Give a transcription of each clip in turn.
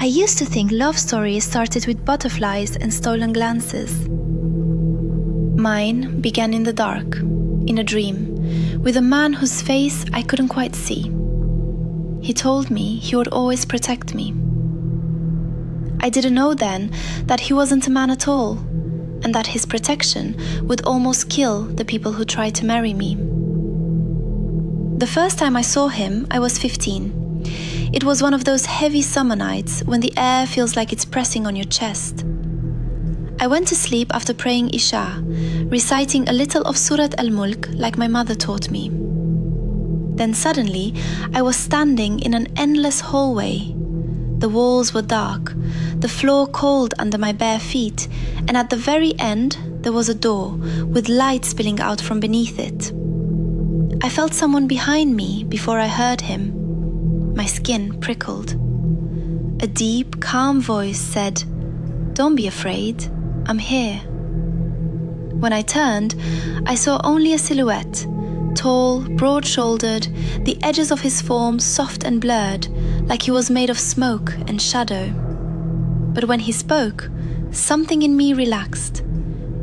I used to think love stories started with butterflies and stolen glances. Mine began in the dark, in a dream, with a man whose face I couldn't quite see. He told me he would always protect me. I didn't know then that he wasn't a man at all, and that his protection would almost kill the people who tried to marry me. The first time I saw him, I was 15. It was one of those heavy summer nights when the air feels like it's pressing on your chest. I went to sleep after praying Isha, reciting a little of Surat al-Mulk like my mother taught me. Then suddenly, I was standing in an endless hallway. The walls were dark, the floor cold under my bare feet, and at the very end, there was a door with light spilling out from beneath it. I felt someone behind me before I heard him. My skin prickled. A deep, calm voice said, "Don't be afraid, I'm here." When I turned, I saw only a silhouette, tall, broad-shouldered, the edges of his form soft and blurred, like he was made of smoke and shadow. But when he spoke, something in me relaxed.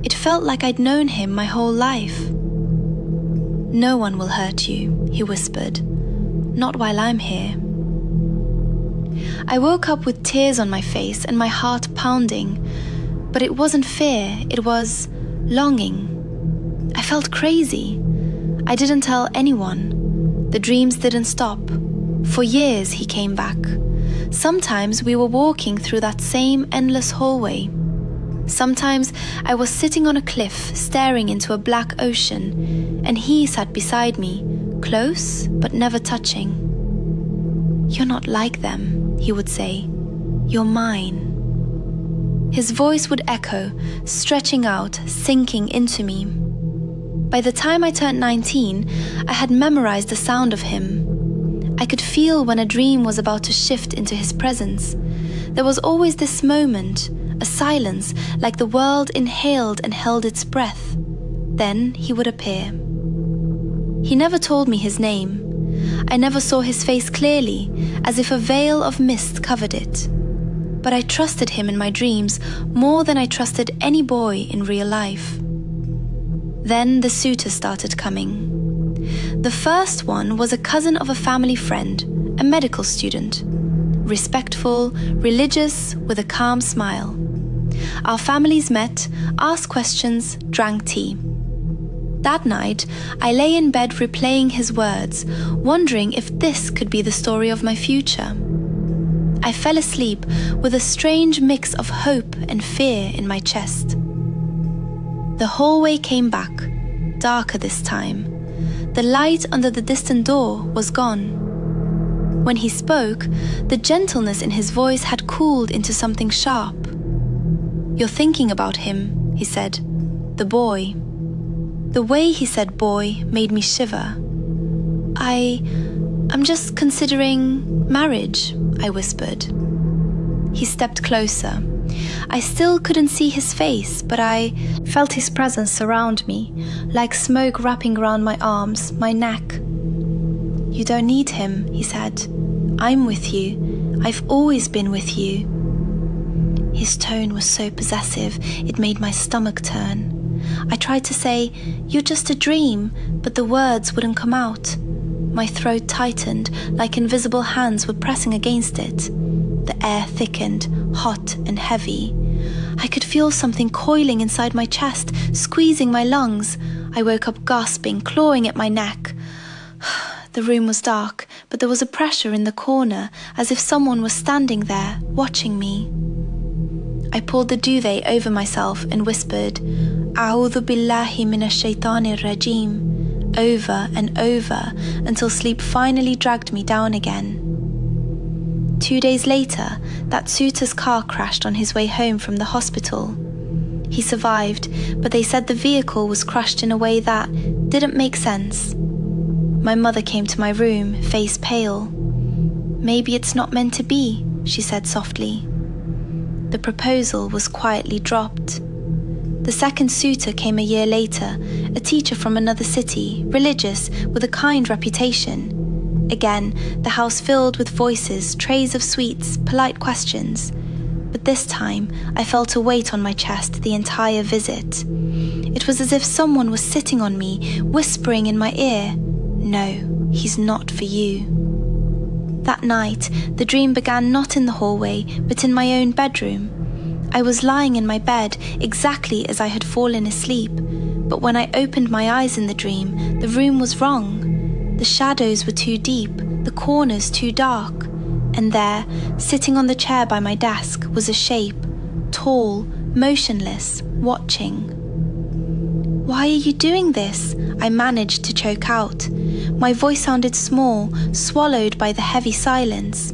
It felt like I'd known him my whole life. "No one will hurt you," he whispered. "Not while I'm here." I woke up with tears on my face and my heart pounding, but it wasn't fear, it was longing. I felt crazy. I didn't tell anyone. The dreams didn't stop. For years he came back. Sometimes we were walking through that same endless hallway. Sometimes I was sitting on a cliff staring into a black ocean, and he sat beside me, close but never touching. "You're not like them," he would say. "You're mine." His voice would echo, stretching out, sinking into me. By the time I turned 19, I had memorized the sound of him. I could feel when a dream was about to shift into his presence. There was always this moment, a silence, like the world inhaled and held its breath. Then he would appear. He never told me his name. I never saw his face clearly, as if a veil of mist covered it. But I trusted him in my dreams more than I trusted any boy in real life. Then the suitors started coming. The first one was a cousin of a family friend, a medical student. Respectful, religious, with a calm smile. Our families met, asked questions, drank tea. That night, I lay in bed replaying his words, wondering if this could be the story of my future. I fell asleep with a strange mix of hope and fear in my chest. The hallway came back, darker this time. The light under the distant door was gone. When he spoke, the gentleness in his voice had cooled into something sharp. "You're thinking about him," he said. "The boy." The way he said boy made me shiver. I'm just considering marriage," I whispered. He stepped closer. I still couldn't see his face, but I felt his presence surround me, like smoke wrapping around my arms, my neck. "You don't need him," he said. "I'm with you. I've always been with you." His tone was so possessive, it made my stomach turn. I tried to say, "You're just a dream," but the words wouldn't come out. My throat tightened, like invisible hands were pressing against it. The air thickened, hot and heavy. I could feel something coiling inside my chest, squeezing my lungs. I woke up gasping, clawing at my neck. The room was dark, but there was a pressure in the corner, as if someone was standing there, watching me. I pulled the duvet over myself and whispered, "A'udhu billahi minash shaitanir rajim," over and over until sleep finally dragged me down again. 2 days later, that suitor's car crashed on his way home from the hospital. He survived, but they said the vehicle was crushed in a way that didn't make sense. My mother came to my room, face pale. "Maybe it's not meant to be," she said softly. The proposal was quietly dropped. The second suitor came a year later, a teacher from another city, religious, with a kind reputation. Again, the house filled with voices, trays of sweets, polite questions. But this time, I felt a weight on my chest the entire visit. It was as if someone was sitting on me, whispering in my ear, "No, he's not for you." That night, the dream began not in the hallway, but in my own bedroom. I was lying in my bed, exactly as I had fallen asleep, but when I opened my eyes in the dream, the room was wrong. The shadows were too deep, the corners too dark. And there, sitting on the chair by my desk, was a shape, tall, motionless, watching. "Why are you doing this?" I managed to choke out. My voice sounded small, swallowed by the heavy silence.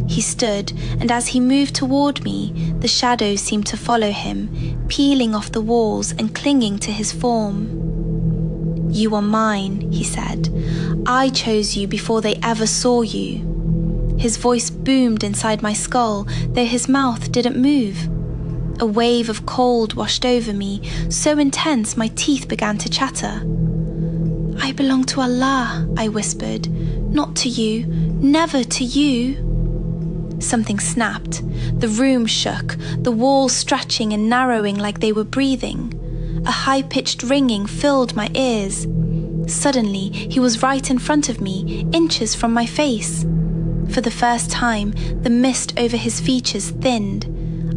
He stood, and as he moved toward me, the shadows seemed to follow him, peeling off the walls and clinging to his form. "You are mine," he said. "I chose you before they ever saw you." His voice boomed inside my skull, though his mouth didn't move. A wave of cold washed over me, so intense my teeth began to chatter. "I belong to Allah," I whispered. "Not to you, never to you." Something snapped. The room shook, the walls stretching and narrowing like they were breathing. A high-pitched ringing filled my ears. Suddenly, he was right in front of me, inches from my face. For the first time, the mist over his features thinned.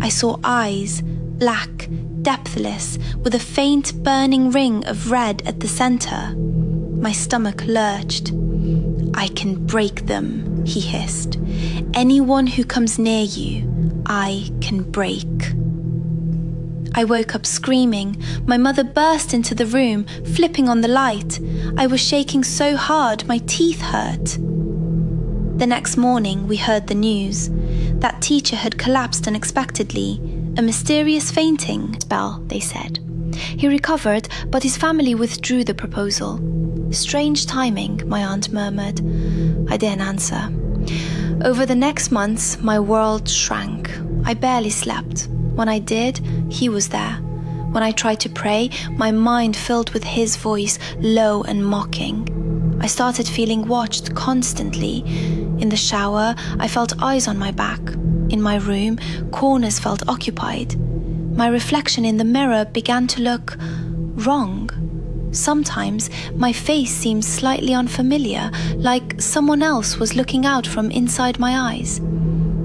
I saw eyes, black, depthless, with a faint burning ring of red at the center. My stomach lurched. "I can break them," he hissed. "Anyone who comes near you, I can break." I woke up screaming. My mother burst into the room, flipping on the light. I was shaking so hard my teeth hurt. The next morning, we heard the news. That teacher had collapsed unexpectedly. A mysterious fainting spell, they said. He recovered, but his family withdrew the proposal. "Strange timing," my aunt murmured. I didn't answer. Over the next months, my world shrank. I barely slept. When I did, he was there. When I tried to pray, my mind filled with his voice, low and mocking. I started feeling watched constantly. In the shower, I felt eyes on my back. In my room, corners felt occupied. My reflection in the mirror began to look wrong. Sometimes, my face seemed slightly unfamiliar, like someone else was looking out from inside my eyes.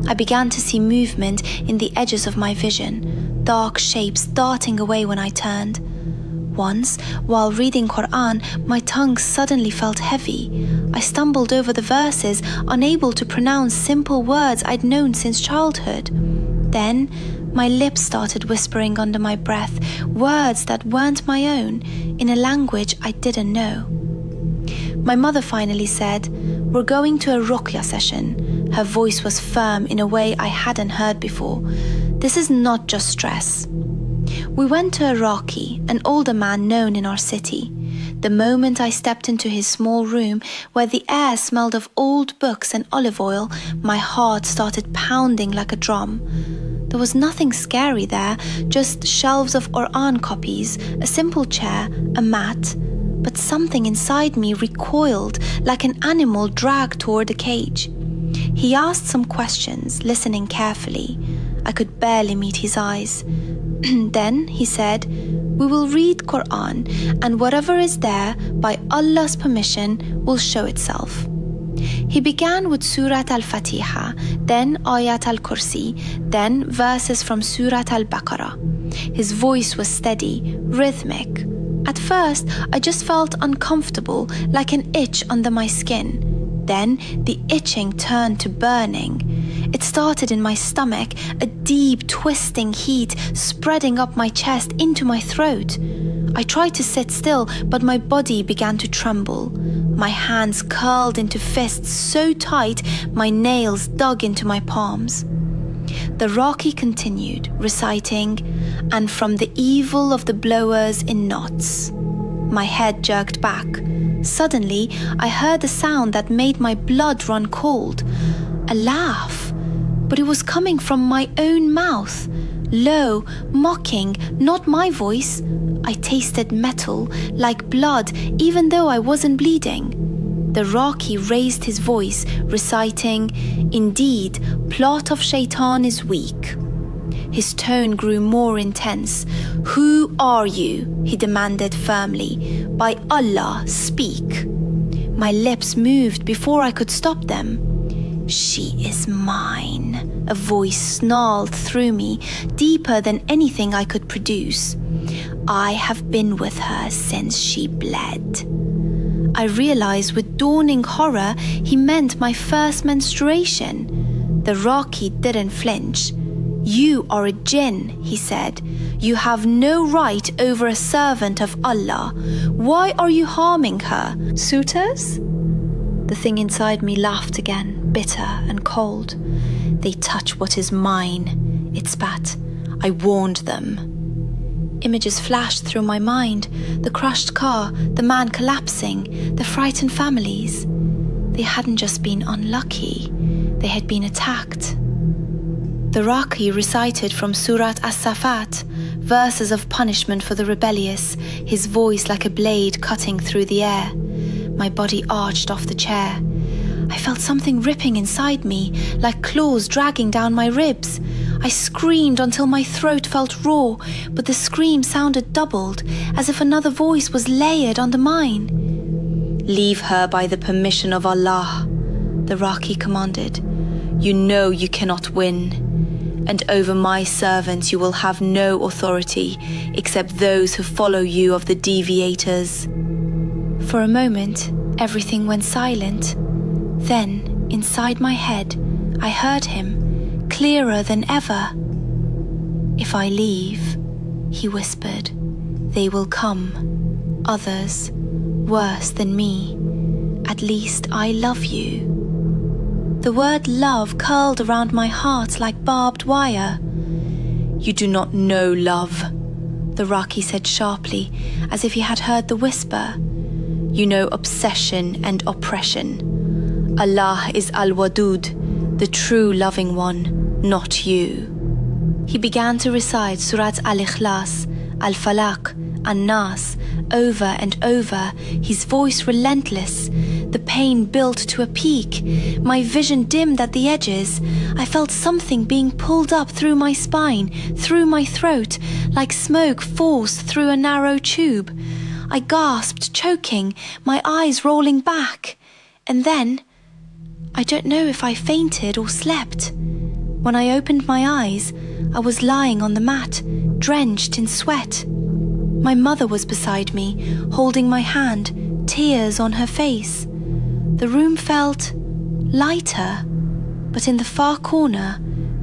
I began to see movement in the edges of my vision, dark shapes darting away when I turned. Once, while reading Quran, my tongue suddenly felt heavy. I stumbled over the verses, unable to pronounce simple words I'd known since childhood. Then, my lips started whispering under my breath, words that weren't my own, in a language I didn't know. My mother finally said, "We're going to a ruqyah session." Her voice was firm in a way I hadn't heard before. "This is not just stress." We went to a Raqi, an older man known in our city. The moment I stepped into his small room, where the air smelled of old books and olive oil, my heart started pounding like a drum. There was nothing scary there, just shelves of Quran copies, a simple chair, a mat. But something inside me recoiled like an animal dragged toward a cage. He asked some questions, listening carefully. I could barely meet his eyes. Then he said, "We will read Quran, and whatever is there, by Allah's permission, will show itself." He began with Surat al-Fatiha, then Ayat al-Kursi, then verses from Surat al-Baqarah. His voice was steady, rhythmic. At first, I just felt uncomfortable, like an itch under my skin. Then the itching turned to burning. It started in my stomach, a deep, twisting heat spreading up my chest into my throat. I tried to sit still, but my body began to tremble. My hands curled into fists so tight, my nails dug into my palms. The Raqi continued, reciting, "And from the evil of the blowers in knots." My head jerked back. Suddenly, I heard a sound that made my blood run cold. A laugh. But it was coming from my own mouth. Low, mocking, not my voice. I tasted metal, like blood, even though I wasn't bleeding. the Raqi raised his voice, reciting, "Indeed, plot of Shaitan is weak." His tone grew more intense. "Who are you?" he demanded firmly. "By Allah, speak." My lips moved before I could stop them. "She is mine," a voice snarled through me, deeper than anything I could produce. "I have been with her since she bled." I realized with dawning horror he meant my first menstruation. The Raqi didn't flinch. "You are a Jinn," he said. "You have no right over a servant of Allah. Why are you harming her? Suitors?" The thing inside me laughed again, bitter and cold. "They touch what is mine," it spat. "I warned them." Images flashed through my mind. The crushed car, the man collapsing, the frightened families. They hadn't just been unlucky, they had been attacked. The Raqi recited from Surat As-Safat, verses of punishment for the rebellious, his voice like a blade cutting through the air. My body arched off the chair. I felt something ripping inside me, like claws dragging down my ribs. I screamed until my throat felt raw, but the scream sounded doubled, as if another voice was layered under mine. "Leave her by the permission of Allah," the Raqi commanded. "You know you cannot win. And over my servants you will have no authority except those who follow you of the deviators." For a moment, everything went silent. Then, inside my head, I heard him, clearer than ever. "If I leave," he whispered, "they will come. Others, worse than me. At least I love you." The word love curled around my heart like barbed wire. "You do not know love," the Raqi said sharply, as if he had heard the whisper. "You know obsession and oppression. Allah is Al-Wadud, the true loving one, not you." He began to recite Surat Al-Ikhlas, Al-Falaq, An-Nas, over and over, his voice relentless. The pain built to a peak. My vision dimmed at the edges. I felt something being pulled up through my spine, through my throat, like smoke forced through a narrow tube. I gasped, choking, my eyes rolling back. And then, I don't know if I fainted or slept. When I opened my eyes, I was lying on the mat, drenched in sweat. My mother was beside me, holding my hand, tears on her face. The room felt lighter, but in the far corner,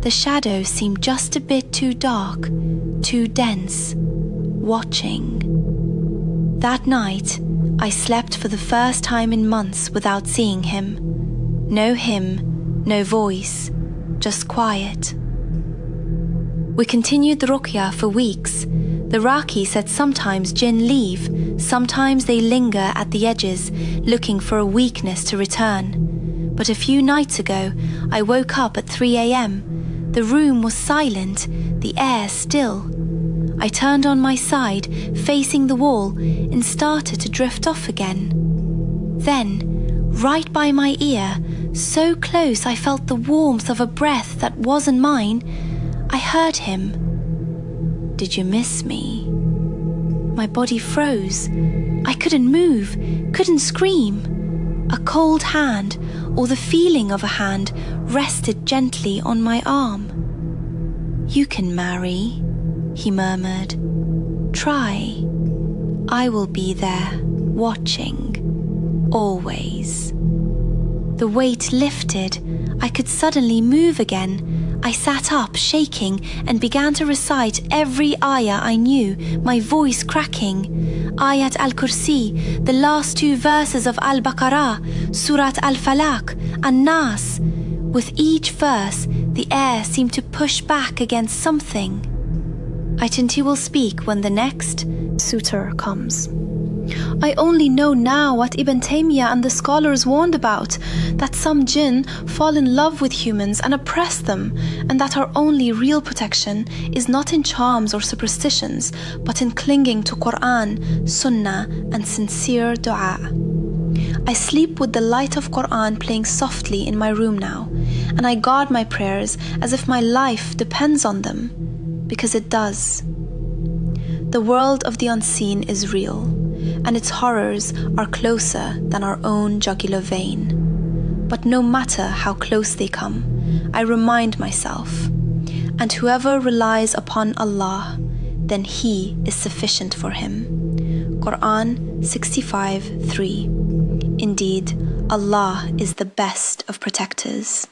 the shadows seemed just a bit too dark, too dense, watching. That night, I slept for the first time in months without seeing him. No him, no voice, just quiet. We continued the ruqyah for weeks. The Raqi said sometimes Jinn leave, sometimes they linger at the edges, looking for a weakness to return. But a few nights ago, I woke up at 3 a.m. The room was silent, the air still. I turned on my side, facing the wall, and started to drift off again. Then, right by my ear, so close I felt the warmth of a breath that wasn't mine, I heard him. "Did you miss me?" My body froze. I couldn't move, couldn't scream. A cold hand, or the feeling of a hand, rested gently on my arm. "You can marry," he murmured. "Try. I will be there, watching, always." The weight lifted. I could suddenly move again. I sat up, shaking, and began to recite every ayah I knew, my voice cracking. Ayat al-Kursi, the last 2 verses of Al-Baqarah, Surat Al-Falaq, An-Nas. With each verse, the air seemed to push back against something. I think he will speak when the next suitor comes. I only know now what Ibn Taymiyyah and the scholars warned about, that some jinn fall in love with humans and oppress them, and that our only real protection is not in charms or superstitions, but in clinging to Quran, Sunnah, and sincere dua. I sleep with the light of Quran playing softly in my room now, and I guard my prayers as if my life depends on them, because it does. The world of the unseen is real, and its horrors are closer than our own jugular vein. But no matter how close they come, I remind myself, and whoever relies upon Allah, then He is sufficient for him. Quran 65:3. Indeed, Allah is the best of protectors.